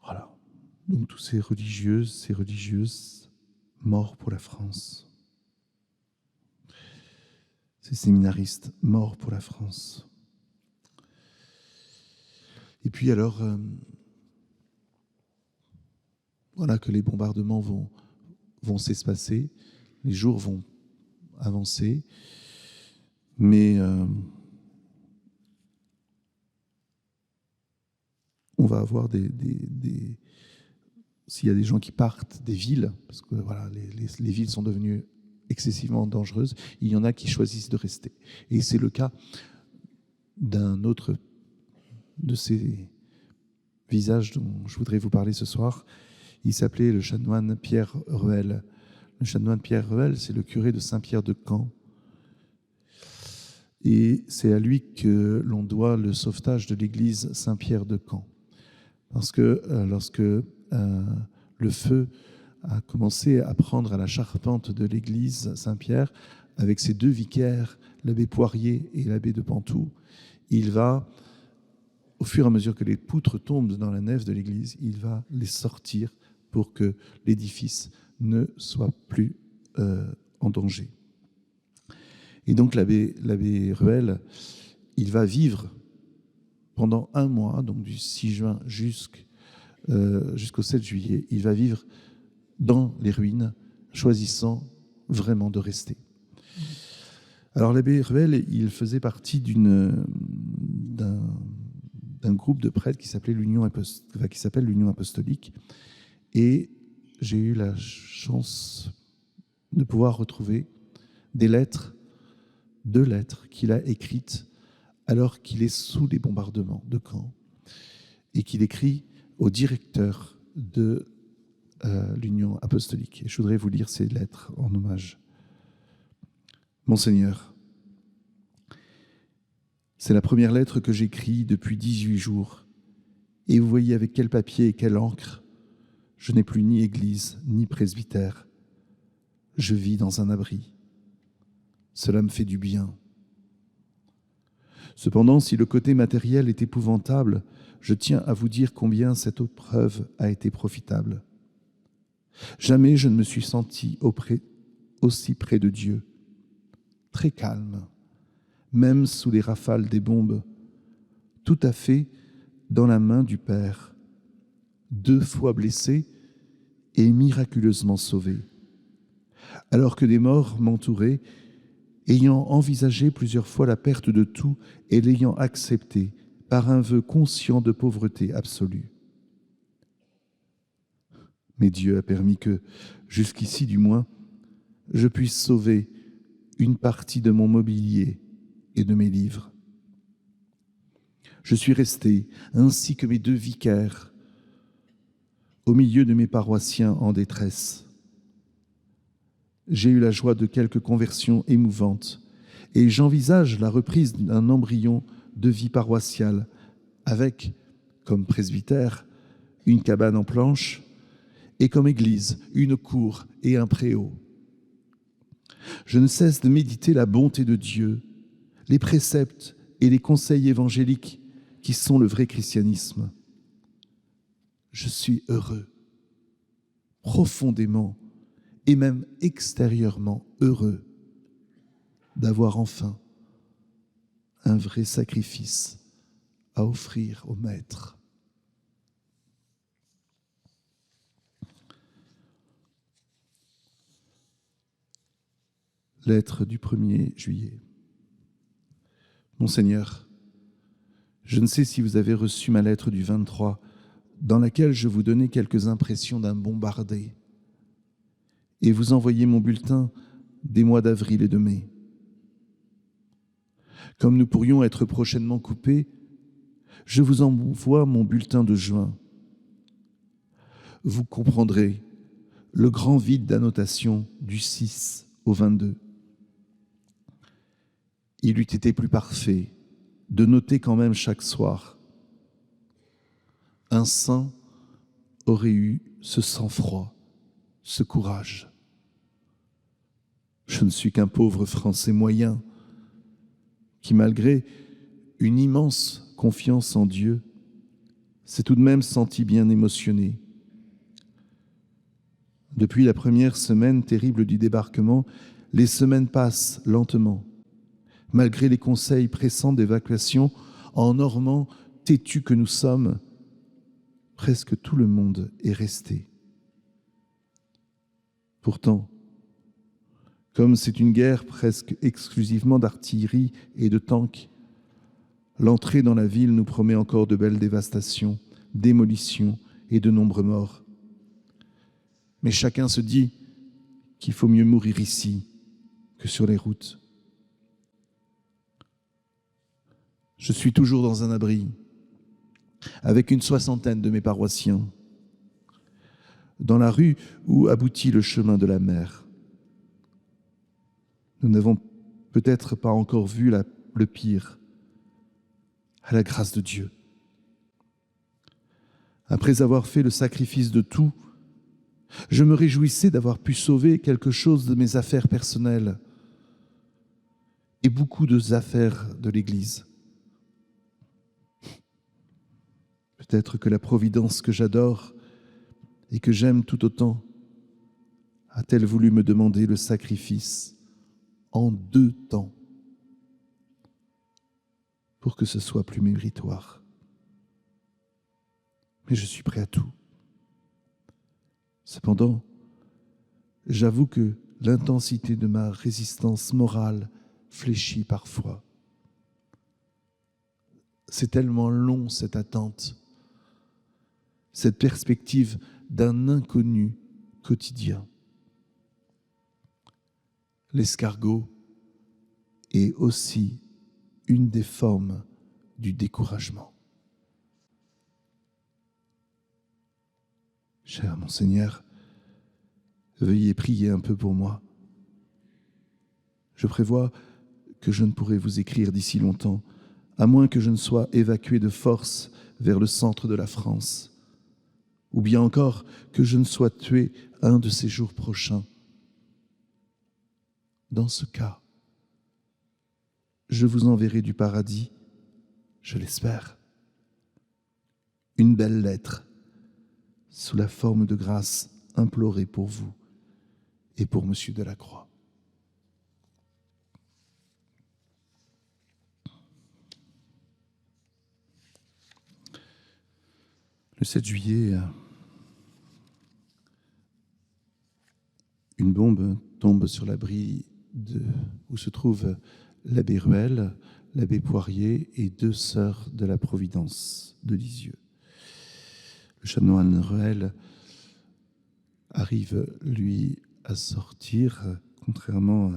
Voilà. Donc tous ces religieuses morts pour la France. Ces séminaristes morts pour la France. Et puis alors, voilà que les bombardements vont s'espacer, les jours vont avancer, mais on va avoir s'il y a des gens qui partent des villes, parce que voilà, les villes sont devenues excessivement dangereuses, il y en a qui choisissent de rester. Et c'est le cas d'un autre de ces visages dont je voudrais vous parler ce soir. Il s'appelait le chanoine Pierre Ruel. Le chanoine Pierre Ruel, c'est le curé de Saint-Pierre-de-Camp. Et c'est à lui que l'on doit le sauvetage de l'église Saint-Pierre-de-Camp. Parce que lorsque le feu a commencé à prendre à la charpente de l'église Saint-Pierre, avec ses deux vicaires, l'abbé Poirier et l'abbé de Pantoux, il va, au fur et à mesure que les poutres tombent dans la nef de l'église, il va les sortir pour que l'édifice ne soit plus en danger. Et donc l'abbé Ruel, il va vivre pendant un mois, donc du 6 juin jusqu'au 7 juillet, il va vivre dans les ruines, choisissant vraiment de rester. Alors l'abbé Ruel, il faisait partie d'un groupe de prêtres qui s'appelle l'Union apostolique, et j'ai eu la chance de pouvoir retrouver deux lettres qu'il a écrites alors qu'il est sous les bombardements de Caen, et qu'il écrit au directeur de l'Union apostolique. Et je voudrais vous lire ces lettres en hommage. Monseigneur, c'est la première lettre que j'écris depuis 18 jours. Et vous voyez avec quel papier et quelle encre. Je n'ai plus ni église, ni presbytère. Je vis dans un abri. Cela me fait du bien. Cependant, si le côté matériel est épouvantable, je tiens à vous dire combien cette épreuve a été profitable. Jamais je ne me suis senti aussi près de Dieu, très calme, même sous les rafales des bombes, tout à fait dans la main du Père, 2 fois blessé et miraculeusement sauvé. Alors que des morts m'entouraient, ayant envisagé plusieurs fois la perte de tout et l'ayant accepté par un vœu conscient de pauvreté absolue. Mais Dieu a permis que, jusqu'ici du moins, je puisse sauver une partie de mon mobilier et de mes livres. Je suis resté, ainsi que mes 2 vicaires, au milieu de mes paroissiens en détresse. J'ai eu la joie de quelques conversions émouvantes et j'envisage la reprise d'un embryon de vie paroissiale avec, comme presbytère, une cabane en planches et comme église, une cour et un préau. Je ne cesse de méditer la bonté de Dieu, les préceptes et les conseils évangéliques qui sont le vrai christianisme. Je suis heureux, profondément et même extérieurement heureux d'avoir enfin un vrai sacrifice à offrir au Maître. Lettre du 1er juillet. Monseigneur, je ne sais si vous avez reçu ma lettre du 23, dans laquelle je vous donnais quelques impressions d'un bombardé, et vous envoyez mon bulletin des mois d'avril et de mai. Comme nous pourrions être prochainement coupés, je vous envoie mon bulletin de juin. Vous comprendrez le grand vide d'annotation du 6 au 22. Il eût été plus parfait de noter quand même chaque soir. Un saint aurait eu ce sang-froid, ce courage. Je ne suis qu'un pauvre Français moyen qui, malgré une immense confiance en Dieu, s'est tout de même senti bien émotionné. Depuis la première semaine terrible du débarquement, les semaines passent lentement. Malgré les conseils pressants d'évacuation, en Normand, têtus que nous sommes, presque tout le monde est resté. Pourtant, comme c'est une guerre presque exclusivement d'artillerie et de tanks, l'entrée dans la ville nous promet encore de belles dévastations, démolitions et de nombreux morts. Mais chacun se dit qu'il faut mieux mourir ici que sur les routes. Je suis toujours dans un abri, avec une 60aine de mes paroissiens, dans la rue où aboutit le chemin de la mer. Nous n'avons peut-être pas encore vu le pire, à la grâce de Dieu. Après avoir fait le sacrifice de tout, je me réjouissais d'avoir pu sauver quelque chose de mes affaires personnelles et beaucoup de affaires de l'Église. Peut-être que la Providence que j'adore et que j'aime tout autant a-t-elle voulu me demander le sacrifice en 2 temps pour que ce soit plus méritoire. Mais je suis prêt à tout. Cependant, j'avoue que l'intensité de ma résistance morale fléchit parfois. C'est tellement long cette attente, cette perspective d'un inconnu quotidien. L'escargot est aussi une des formes du découragement. Cher Monseigneur, veuillez prier un peu pour moi. Je prévois que je ne pourrai vous écrire d'ici longtemps, à moins que je ne sois évacué de force vers le centre de la France, ou bien encore que je ne sois tué un de ces jours prochains. Dans ce cas, je vous enverrai du paradis, je l'espère, une belle lettre sous la forme de grâce implorée pour vous et pour Monsieur Delacroix. Le 7 juillet, une bombe tombe sur l'abri où se trouve l'abbé Ruel, l'abbé Poirier et 2 sœurs de la Providence de Lisieux. Le chanoine Ruel arrive, lui, à sortir, contrairement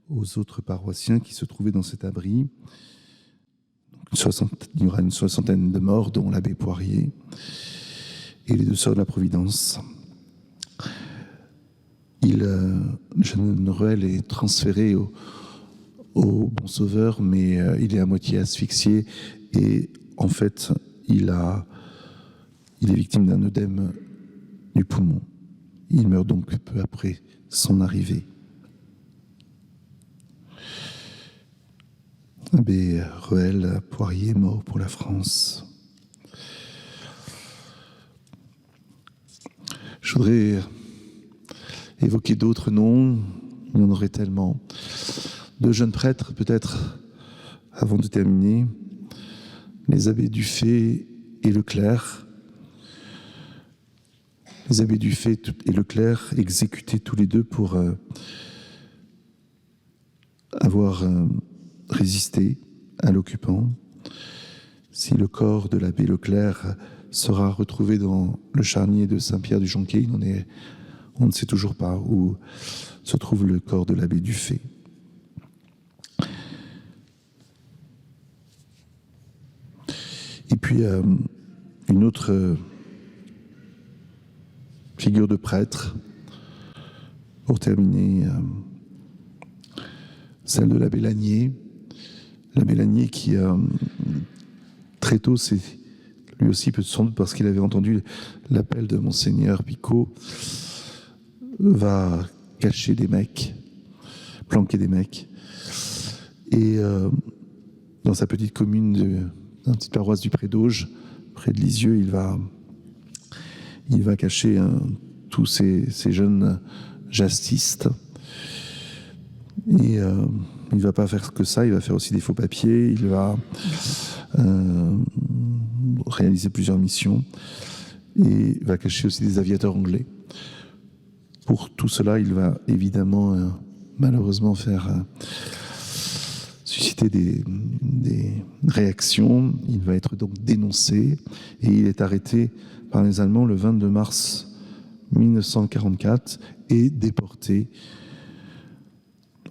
aux autres paroissiens qui se trouvaient dans cet abri. Il y aura une soixantaine de morts, dont l'abbé Poirier et les 2 sœurs de la Providence. Le jeune Ruel est transféré au Bon Sauveur, mais il est à moitié asphyxié et en fait, il est victime d'un œdème du poumon. Il meurt donc peu après son arrivée. L'abbé Ruel Poirier, mort pour la France. Je voudrais évoquer d'autres noms, il y en aurait tellement. 2 jeunes prêtres, peut-être, avant de terminer, les abbés Dufay et Leclerc. Les abbés Dufay et Leclerc exécutés tous les 2 pour avoir résisté à l'occupant. Si le corps de l'abbé Leclerc sera retrouvé dans le charnier de Saint-Pierre-du-Jonquet, on ne sait toujours pas où se trouve le corps de l'abbé Dufay. Et puis, une autre figure de prêtre, pour terminer, celle de l'abbé Lanier. L'abbé Lanier qui, très tôt, lui aussi, sans doute parce qu'il avait entendu l'appel de Monseigneur Picot, va cacher des mecs, planquer des mecs. Et dans sa petite commune, dans la petite paroisse du Pré-d'Auge, près de Lisieux, il va cacher tous ces jeunes jastistes. Et il ne va pas faire que ça, il va faire aussi des faux papiers, il va réaliser plusieurs missions et va cacher aussi des aviateurs anglais. Pour tout cela, il va évidemment, malheureusement, faire susciter des réactions. Il va être donc dénoncé et il est arrêté par les Allemands le 22 mars 1944 et déporté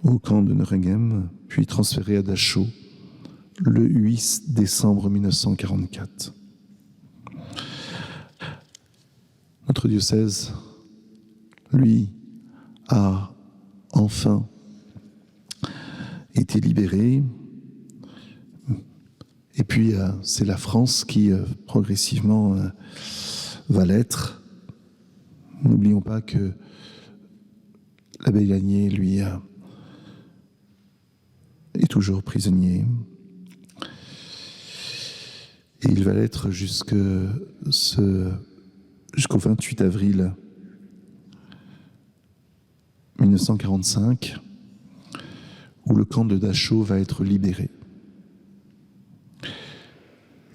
au camp de Neuregem, puis transféré à Dachau le 8 décembre 1944. Notre diocèse, lui, a enfin été libéré. Et puis, c'est la France qui, progressivement, va l'être. N'oublions pas que l'abbé Lanier, lui, est toujours prisonnier. Et il va l'être jusqu'au 28 avril 1945, où le camp de Dachau va être libéré.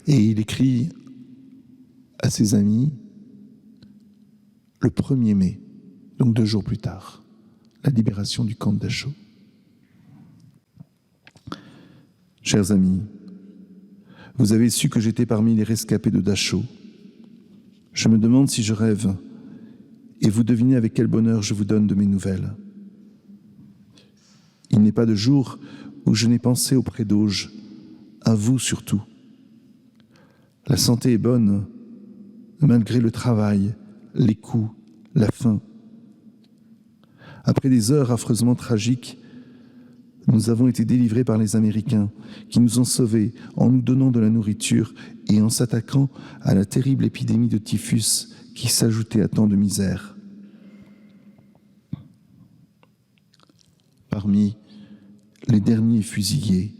Et il écrit à ses amis le 1er mai, donc 2 jours plus tard, la libération du camp de Dachau. Chers amis, vous avez su que j'étais parmi les rescapés de Dachau. Je me demande si je rêve, et vous devinez avec quel bonheur je vous donne de mes nouvelles. Il n'est pas de jour où je n'ai pensé au Pré-d'Auge, à vous surtout. La santé est bonne, malgré le travail, les coups, la faim. Après des heures affreusement tragiques, nous avons été délivrés par les Américains, qui nous ont sauvés en nous donnant de la nourriture et en s'attaquant à la terrible épidémie de typhus qui s'ajoutait à tant de misère. Parmi les derniers fusillés,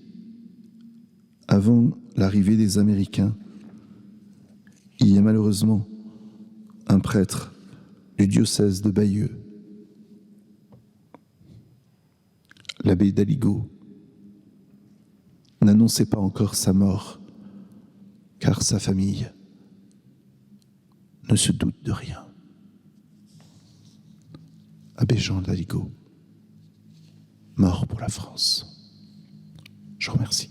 avant l'arrivée des Américains, il y a malheureusement un prêtre du diocèse de Bayeux, l'abbé d'Aligot, n'annonçait pas encore sa mort, car sa famille ne se doute de rien. Abbé Jean d'Aligot, mort pour la France. Je vous remercie.